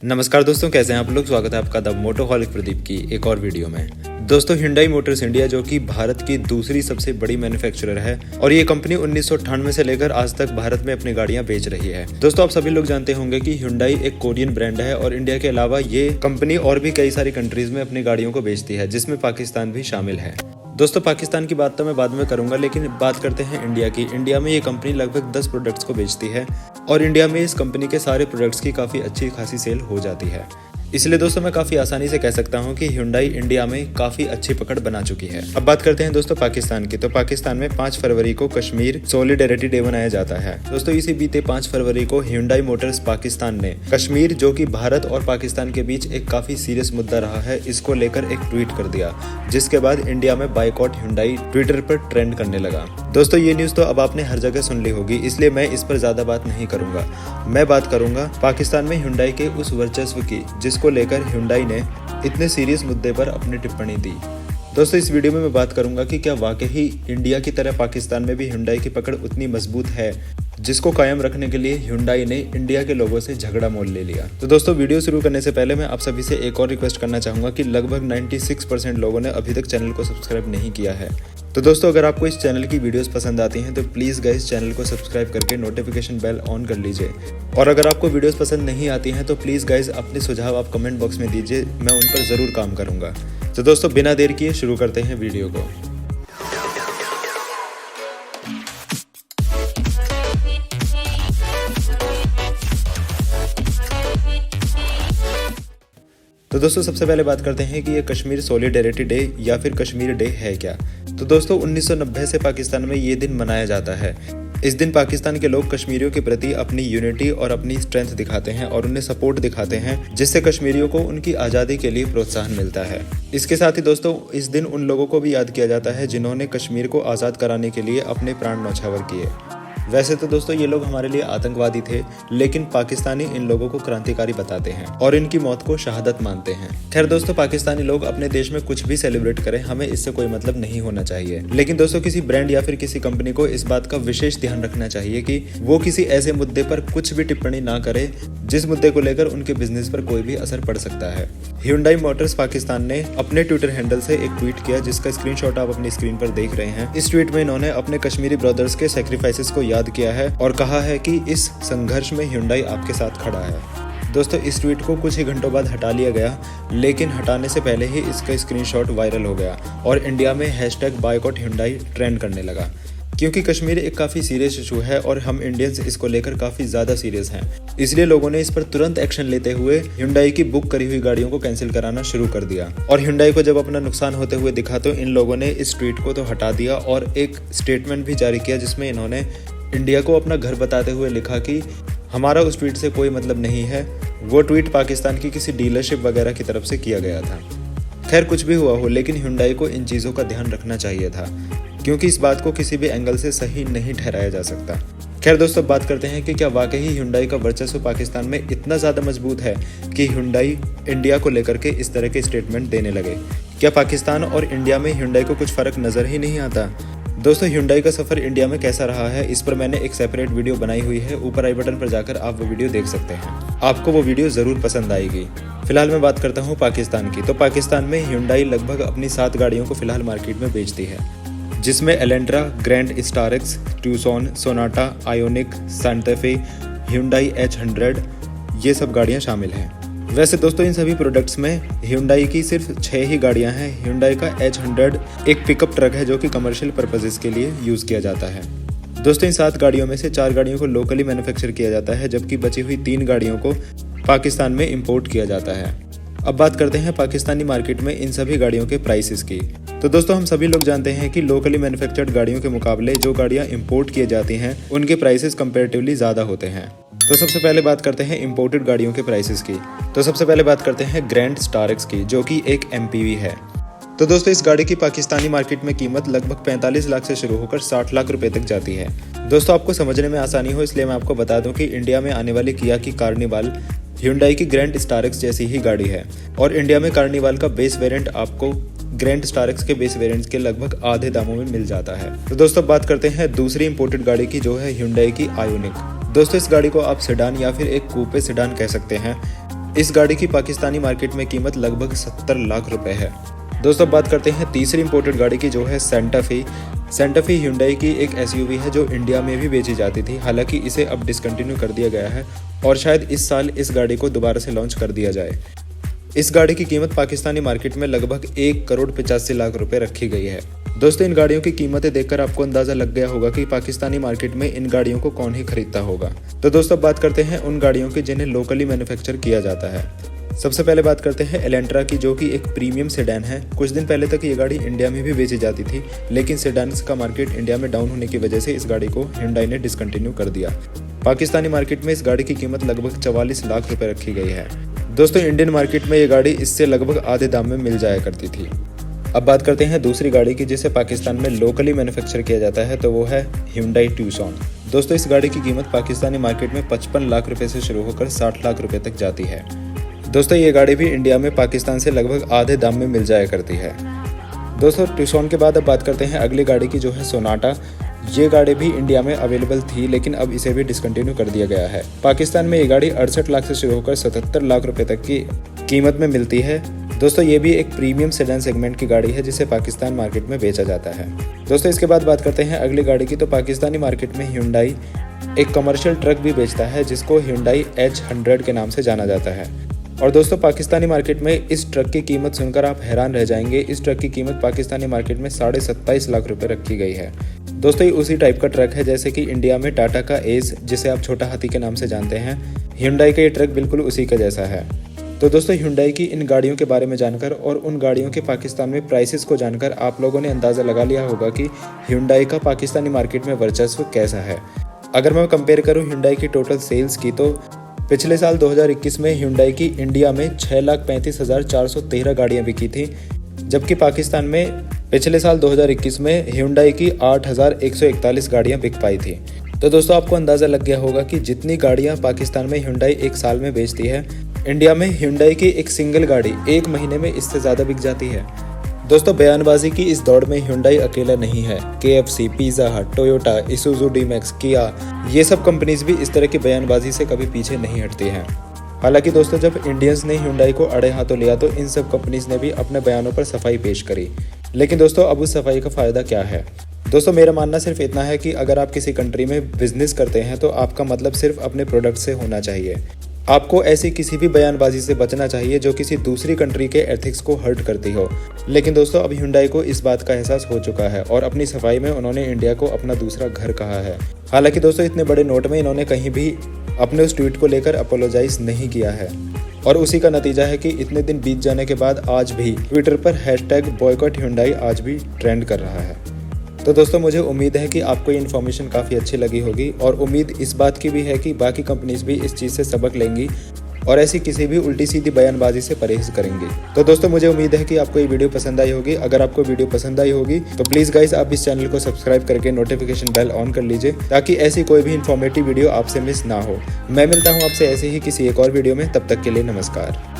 नमस्कार दोस्तों, कैसे हैं आप लोग। स्वागत है आपका द मोटोहॉलिक प्रदीप की एक और वीडियो में। दोस्तों, Hyundai मोटर्स इंडिया जो कि भारत की दूसरी सबसे बड़ी मैन्युफैक्चरर है और ये कंपनी 1998 से लेकर आज तक भारत में अपनी गाड़ियां बेच रही है। दोस्तों, आप सभी लोग जानते होंगे कि Hyundai एक कोरियन ब्रांड है और इंडिया के अलावा ये कंपनी और भी कई सारी कंट्रीज में अपनी गाड़ियों को बेचती है, जिसमें पाकिस्तान भी शामिल है। दोस्तों, पाकिस्तान की बात तो मैं बाद में करूंगा, लेकिन बात करते हैं इंडिया की। इंडिया में ये कंपनी लगभग 10 प्रोडक्ट्स को बेचती है और इंडिया में इस कंपनी के सारे प्रोडक्ट्स की काफ़ी अच्छी खासी सेल हो जाती है। इसलिए दोस्तों मैं काफ़ी आसानी से कह सकता हूं कि Hyundai इंडिया में काफ़ी अच्छी पकड़ बना चुकी है। अब बात करते हैं दोस्तों पाकिस्तान की। तो पाकिस्तान में 5 फरवरी को कश्मीर सॉलिडेरिटी डे मनाया जाता है। दोस्तों, इसी बीते 5 फरवरी को Hyundai मोटर्स पाकिस्तान ने कश्मीर, जो कि भारत और पाकिस्तान के बीच एक काफ़ी सीरियस मुद्दा रहा है, इसको लेकर एक ट्वीट कर दिया, जिसके बाद इंडिया में बाइकॉट Hyundai ट्विटर पर ट्रेंड करने लगा। दोस्तों, ये न्यूज़ तो अब आपने हर जगह सुन ली होगी, इसलिए मैं इस पर ज़्यादा बात नहीं करूंगा। मैं बात करूंगा पाकिस्तान में Hyundai के उस वर्चस्व की, जिसको लेकर Hyundai ने इतने सीरियस मुद्दे पर अपनी टिप्पणी दी। दोस्तों, इस वीडियो में मैं बात करूंगा कि क्या वाकई इंडिया की तरह पाकिस्तान में भी Hyundai की पकड़ उतनी मजबूत है, जिसको कायम रखने के लिए Hyundai ने इंडिया के लोगों से झगड़ा मोल ले लिया। तो दोस्तों, वीडियो शुरू करने से पहले मैं आप सभी से एक और रिक्वेस्ट करना चाहूंगा कि लगभग 96% लोगों ने अभी तक चैनल को सब्सक्राइब नहीं किया है। तो दोस्तों, अगर आपको इस चैनल की वीडियोस पसंद आती हैं तो प्लीज़ गाइस चैनल को सब्सक्राइब करके नोटिफिकेशन बेल ऑन कर लीजिए। और अगर आपको वीडियोस पसंद नहीं आती हैं तो प्लीज़ गाइस अपने सुझाव आप कमेंट बॉक्स में दीजिए, मैं उन पर ज़रूर काम करूँगा। तो दोस्तों, बिना देर किए शुरू करते हैं वीडियो को। तो दोस्तों, सबसे पहले बात करते हैं कि ये कश्मीर सॉलिडेरिटी डे या फिर कश्मीर डे है क्या। तो दोस्तों, 1990 से पाकिस्तान में ये दिन मनाया जाता है। इस दिन पाकिस्तान के लोग कश्मीरियों के प्रति अपनी यूनिटी और अपनी स्ट्रेंथ दिखाते हैं और उन्हें सपोर्ट दिखाते हैं, जिससे कश्मीरियों को उनकी आज़ादी के लिए प्रोत्साहन मिलता है। इसके साथ ही दोस्तों, इस दिन उन लोगों को भी याद किया जाता है जिन्होंने कश्मीर को आज़ाद कराने के लिए अपने प्राण न्यौछावर किए। वैसे तो दोस्तों ये लोग हमारे लिए आतंकवादी थे, लेकिन पाकिस्तानी इन लोगों को क्रांतिकारी बताते हैं और इनकी मौत को शहादत मानते हैं। खैर दोस्तों, पाकिस्तानी लोग अपने देश में कुछ भी सेलिब्रेट करें, हमें इससे कोई मतलब नहीं होना चाहिए। लेकिन दोस्तों, किसी ब्रांड या फिर किसी कंपनी को इस बात का विशेष ध्यान रखना चाहिए कि वो किसी ऐसे मुद्दे पर कुछ भी टिप्पणी ना करे जिस मुद्दे को लेकर उनके बिजनेस पर कोई भी असर पड़ सकता है। Hyundai मोटर्स पाकिस्तान ने अपने ट्विटर हैंडल से एक ट्वीट किया, जिसका स्क्रीनशॉट आप अपनी स्क्रीन पर देख रहे हैं। इस ट्वीट में इन्होंने अपने कश्मीरी ब्रदर्स के सैक्रिफाइसेस को याद किया है और कहा है कि इस संघर्ष में Hyundai आपके साथ खड़ा है। दोस्तों, इस ट्वीट को कुछ ही घंटों बाद हटा लिया गया, लेकिन हटाने से पहले ही इसका स्क्रीनशॉट वायरल हो गया और इंडिया में #बाइकॉट Hyundai ट्रेंड करने लगा। क्योंकि कश्मीर एक काफ़ी सीरियस इशू है और हम इंडियंस इसको लेकर काफ़ी ज़्यादा सीरियस हैं, इसलिए लोगों ने इस पर तुरंत एक्शन लेते हुए Hyundai की बुक करी हुई गाड़ियों को कैंसिल कराना शुरू कर दिया। और Hyundai को जब अपना नुकसान होते हुए दिखा तो इन लोगों ने इस ट्वीट को तो हटा दिया और एक स्टेटमेंट भी जारी किया, जिसमें इन्होंने इंडिया को अपना घर बताते हुए लिखा कि हमारा उस ट्वीट से कोई मतलब नहीं है, वो ट्वीट पाकिस्तान की किसी डीलरशिप वगैरह की तरफ से किया गया था। खैर, कुछ भी हुआ हो, लेकिन Hyundai को इन चीज़ों का ध्यान रखना चाहिए था, क्योंकि इस बात को किसी भी एंगल से सही नहीं ठहराया जा सकता। खैर दोस्तों, बात करते हैं कि क्या वाकई Hyundai का वर्चस्व पाकिस्तान में इतना ज़्यादा मजबूत है कि Hyundai इंडिया को लेकर के इस तरह के स्टेटमेंट देने लगे। क्या पाकिस्तान और इंडिया में Hyundai को कुछ फ़र्क नज़र ही नहीं आता। दोस्तों, Hyundai का सफ़र इंडिया में कैसा रहा है, इस पर मैंने एक सेपरेट वीडियो बनाई हुई है। ऊपर आई बटन पर जाकर आप वो वीडियो देख सकते हैं, आपको वो वीडियो ज़रूर पसंद आएगी। फिलहाल मैं बात करता हूँ पाकिस्तान की। तो पाकिस्तान में Hyundai लगभग अपनी 7 गाड़ियों को फिलहाल मार्केट में बेचती है, जिसमें Elantra, Grand Starex, Tucson, Sonata, Ioniq, Santa Fe, Hyundai H100, ये सब गाड़ियाँ शामिल हैं। वैसे दोस्तों, इन सभी प्रोडक्ट्स में Hyundai की सिर्फ 6 ही गाड़ियाँ हैं। Hyundai का H100 एक पिकअप ट्रक है जो कि कमर्शियल पर्पजेस के लिए यूज़ किया जाता है। दोस्तों, इन 7 गाड़ियों में से 4 गाड़ियों को लोकली मैन्युफैक्चर किया जाता है, जबकि बची हुई 3 गाड़ियों को पाकिस्तान में इंपोर्ट किया जाता है। अब बात करते हैं पाकिस्तानी मार्केट में इन सभी गाड़ियों के प्राइसेस की। तो दोस्तों, हम सभी लोग जानते हैं कि लोकली मैन्युफैक्चर्ड गाड़ियों के मुकाबले जो गाड़ियाँ इंपोर्ट किए जाती हैं, उनके प्राइसेस कंपैरेटिवली ज़्यादा होते हैं। तो सबसे पहले बात करते हैं इंपोर्टेड गाड़ियों के प्राइसेस की। तो सबसे पहले बात करते हैं ग्रैंड स्टारक्स की, जो कि एक MPV है। तो दोस्तों, इस गाड़ी की पाकिस्तानी मार्केट में कीमत लगभग 45 लाख से शुरू होकर 60 लाख रुपए तक जाती है। दोस्तों, आपको समझने में आसानी हो इसलिए मैं आपको बता दूं कि इंडिया में आने वाली किया की कार्निवाल Hyundai की ग्रैंड स्टारक्स जैसी ही गाड़ी है और इंडिया में कार्निवाल का बेस वेरिएंट आपको ग्रैंड स्टारक्स के बेस वेरिएंट्स के लगभग आधे दामों में मिल जाता है। तो दोस्तों, बात करते हैं दूसरी इंपोर्टेड गाड़ी की, जो है Hyundai की आयोनिक। दोस्तों, इस गाड़ी को आप सेडान या फिर एक कूपे सेडान कह सकते हैं। इस गाड़ी की पाकिस्तानी मार्केट में कीमत लगभग 70 लाख रुपए है। दोस्तों बात करते हैं तीसरी इंपोर्टेड गाड़ी की, जो है सेंटा फी। सेंटा फी Hyundai की एक SUV है जो इंडिया में भी बेची जाती थी, हालांकि इसे अब डिसकंटिन्यू कर दिया गया है और शायद इस साल इस गाड़ी को दोबारा से लॉन्च कर दिया जाए। इस गाड़ी की कीमत पाकिस्तानी मार्केट में लगभग 1,85,00,000 रुपए रखी गई है। दोस्तों इन गाड़ियों की कीमतें देखकर आपको अंदाजा लग गया होगा कि पाकिस्तानी मार्केट में इन गाड़ियों को कौन ही खरीदता होगा। तो दोस्तों बात करते हैं उन गाड़ियों की जिन्हें लोकली मैन्युफैक्चर किया जाता है। सबसे पहले बात करते हैं एलेंट्रा की, जो कि एक प्रीमियम सेडान है। कुछ दिन पहले तक ये गाड़ी इंडिया में भी बेची जाती थी, लेकिन सेडान्स का मार्केट इंडिया में डाउन होने की वजह से इस गाड़ी को Hyundai ने डिसकंटिन्यू कर दिया। पाकिस्तानी मार्केट में इस गाड़ी की कीमत लगभग 44 लाख रुपए रखी गई है। दोस्तों इंडियन मार्केट में ये गाड़ी इससे लगभग आधे दाम में मिल जाया करती थी। अब बात करते हैं दूसरी गाड़ी की जिसे पाकिस्तान में लोकली मैन्युफैक्चर किया जाता है, तो वो है Hyundai Tucson। दोस्तों इस गाड़ी की कीमत पाकिस्तानी मार्केट में 55 लाख रुपए से शुरू होकर 60 लाख रुपए तक जाती है। दोस्तों ये गाड़ी भी इंडिया में पाकिस्तान से लगभग आधे दाम में मिल जाया करती है। दोस्तों Tucson के बाद अब बात करते हैं अगली गाड़ी की, जो है सोनाटा। ये गाड़ी भी इंडिया में अवेलेबल थी, लेकिन अब इसे भी डिसकंटिन्यू कर दिया गया है। पाकिस्तान में ये गाड़ी 68 लाख से शुरू होकर 77 लाख रुपए तक की कीमत में मिलती है। दोस्तों ये भी एक प्रीमियम सेडान सेगमेंट की गाड़ी है जिसे पाकिस्तान मार्केट में बेचा जाता है। दोस्तों इसके बाद बात करते हैं अगली गाड़ी की, तो पाकिस्तानी मार्केट में Hyundai एक कमर्शियल ट्रक भी बेचता है जिसको Hyundai H100 के नाम से जाना जाता है। और दोस्तों पाकिस्तानी मार्केट में इस ट्रक की कीमत सुनकर आप हैरान रह जाएंगे। इस ट्रक की कीमत पाकिस्तानी मार्केट में 27.5 लाख रुपए रखी गई है। दोस्तों ये उसी टाइप का ट्रक है जैसे कि इंडिया में टाटा का एज, जिसे आप छोटा हाथी के नाम से जानते हैं। Hyundai का ये ट्रक बिल्कुल उसी का जैसा है। तो दोस्तों Hyundai की इन गाड़ियों के बारे में जानकर और उन गाड़ियों के पाकिस्तान में प्राइसेस को जानकर आप लोगों ने अंदाज़ा लगा लिया होगा कि Hyundai का पाकिस्तानी मार्केट में वर्चस्व कैसा है। अगर मैं कंपेयर करूँ Hyundai की टोटल सेल्स की, तो पिछले साल 2021 में Hyundai की इंडिया में 6,35,413 गाड़ियाँ बिकी थी, जबकि पाकिस्तान में पिछले साल 2021 में Hyundai की 8,141 गाड़ियाँ बिक पाई थी। तो दोस्तों आपको अंदाज़ा लग गया होगा कि जितनी गाड़ियाँ पाकिस्तान में Hyundai एक साल में बेचती है, इंडिया में Hyundai की एक सिंगल गाड़ी एक महीने में इससे ज़्यादा बिक जाती है। दोस्तों बयानबाजी की इस दौड़ में Hyundai अकेला नहीं है। KFC, पिज़्ज़ा हट, टोयोटा, Isuzu D-Max, किया, ये सब कंपनीज भी इस तरह की बयानबाजी से कभी पीछे नहीं हटती हैं। हालांकि दोस्तों जब इंडियंस ने Hyundai को अड़े हाथों लिया तो इन सब कंपनीज ने भी अपने बयानों पर सफाई पेश करी। लेकिन दोस्तों अब उस सफाई का फ़ायदा क्या है? दोस्तों मेरा मानना सिर्फ इतना है कि अगर आप किसी कंट्री में बिजनेस करते हैं तो आपका मतलब सिर्फ अपने प्रोडक्ट से होना चाहिए। आपको ऐसी किसी भी बयानबाजी से बचना चाहिए जो किसी दूसरी कंट्री के एथिक्स को हर्ट करती हो। लेकिन दोस्तों अब Hyundai को इस बात का एहसास हो चुका है और अपनी सफाई में उन्होंने इंडिया को अपना दूसरा घर कहा है। हालांकि दोस्तों इतने बड़े नोट में इन्होंने कहीं भी अपने उस ट्वीट को लेकर अपोलोजाइज नहीं किया है और उसी का नतीजा है कि इतने दिन बीत जाने के बाद आज भी ट्विटर पर #boycott_Hyundai आज भी ट्रेंड कर रहा है। तो दोस्तों मुझे उम्मीद है कि आपको ये इन्फॉर्मेशन काफ़ी अच्छी लगी होगी और उम्मीद इस बात की भी है कि बाकी कंपनीज भी इस चीज़ से सबक लेंगी और ऐसी किसी भी उल्टी सीधी बयानबाजी से परहेज करेंगी। तो दोस्तों मुझे उम्मीद है कि आपको ये वीडियो पसंद आई होगी। अगर आपको वीडियो पसंद आई होगी तो प्लीज़ गाइस आप इस चैनल को सब्सक्राइब करके नोटिफिकेशन बेल ऑन कर लीजिए ताकि ऐसी कोई भी इन्फॉर्मेटिव वीडियो आपसे मिस ना हो। मैं मिलता हूँ आपसे ऐसे ही किसी एक और वीडियो में, तब तक के लिए नमस्कार।